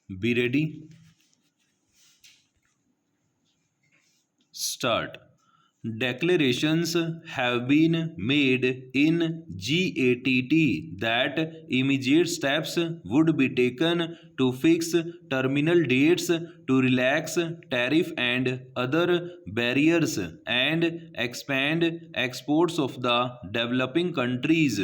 Be ready. Start. Declarations have been made in GATT that immediate steps would be taken to fix terminal dates, to relax tariff and other barriers, and expand exports of the developing countries.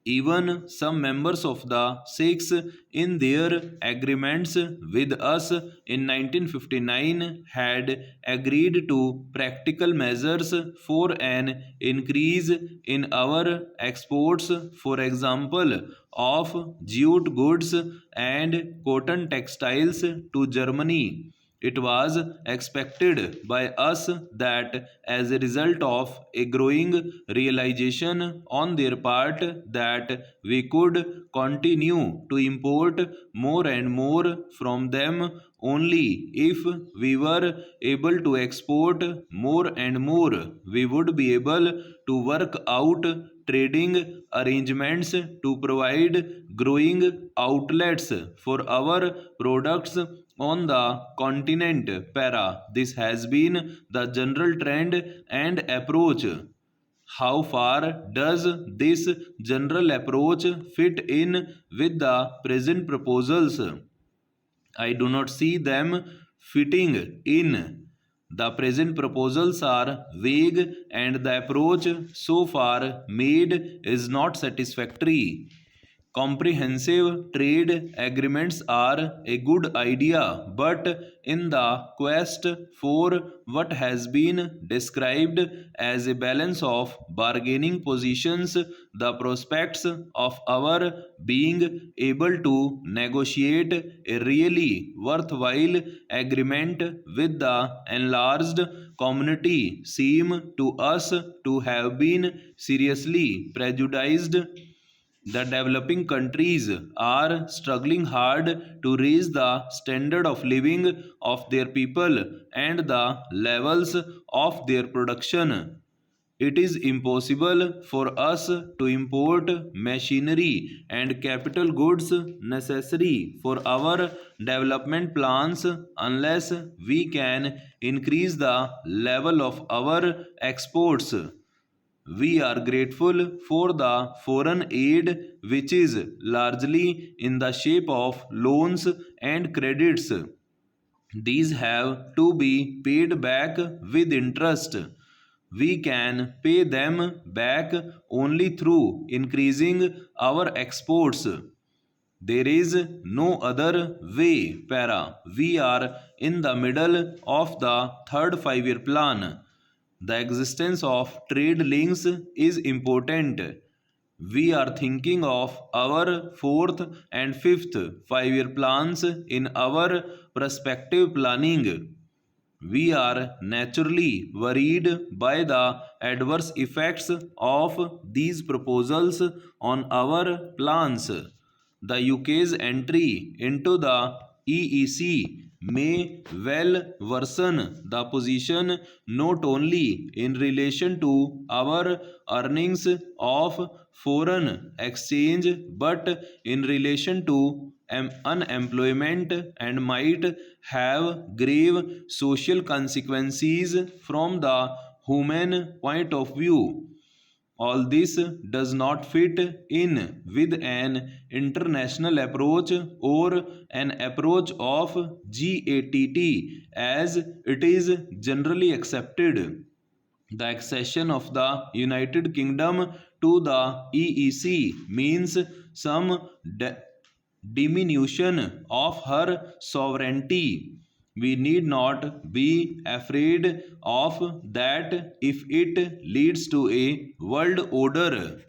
Even some members of the Sikhs, in their agreements with us in 1959, had agreed to practical measures for an increase in our exports, for example, of jute goods and cotton textiles to Germany. It was expected by us that as a result of a growing realization on their part that we could continue to import more and more from them only if we were able to export more and more, we would be able to work out trading arrangements to provide growing outlets for our products on the continent. Para. This has been the general trend and approach. How far does this general approach fit in with the present proposals? I do not see them fitting in. The present proposals are vague and the approach so far made is not satisfactory. Comprehensive trade agreements are a good idea, but in the quest for what has been described as a balance of bargaining positions, the prospects of our being able to negotiate a really worthwhile agreement with the enlarged community seem to us to have been seriously prejudiced. The developing countries are struggling hard to raise the standard of living of their people and the levels of their production. It is impossible for us to import machinery and capital goods necessary for our development plans unless we can increase the level of our exports. We are grateful for the foreign aid, which is largely in the shape of loans and credits. These have to be paid back with interest. We can pay them back only through increasing our exports. There is no other way. Para. We are in the middle of the third 5 year plan. The existence of trade links is important. We are thinking of our fourth and fifth 5 year plans in our prospective planning. We are naturally worried by the adverse effects of these proposals on our plans. The UK's entry into the EEC may well worsen the position not only in relation to our earnings of foreign exchange but in relation to unemployment and might have grave social consequences from the human point of view. All this does not fit in with an international approach or an approach of GATT as it is generally accepted. The accession of the United Kingdom to the EEC means some diminution of her sovereignty. We need not be afraid of that if it leads to a world order.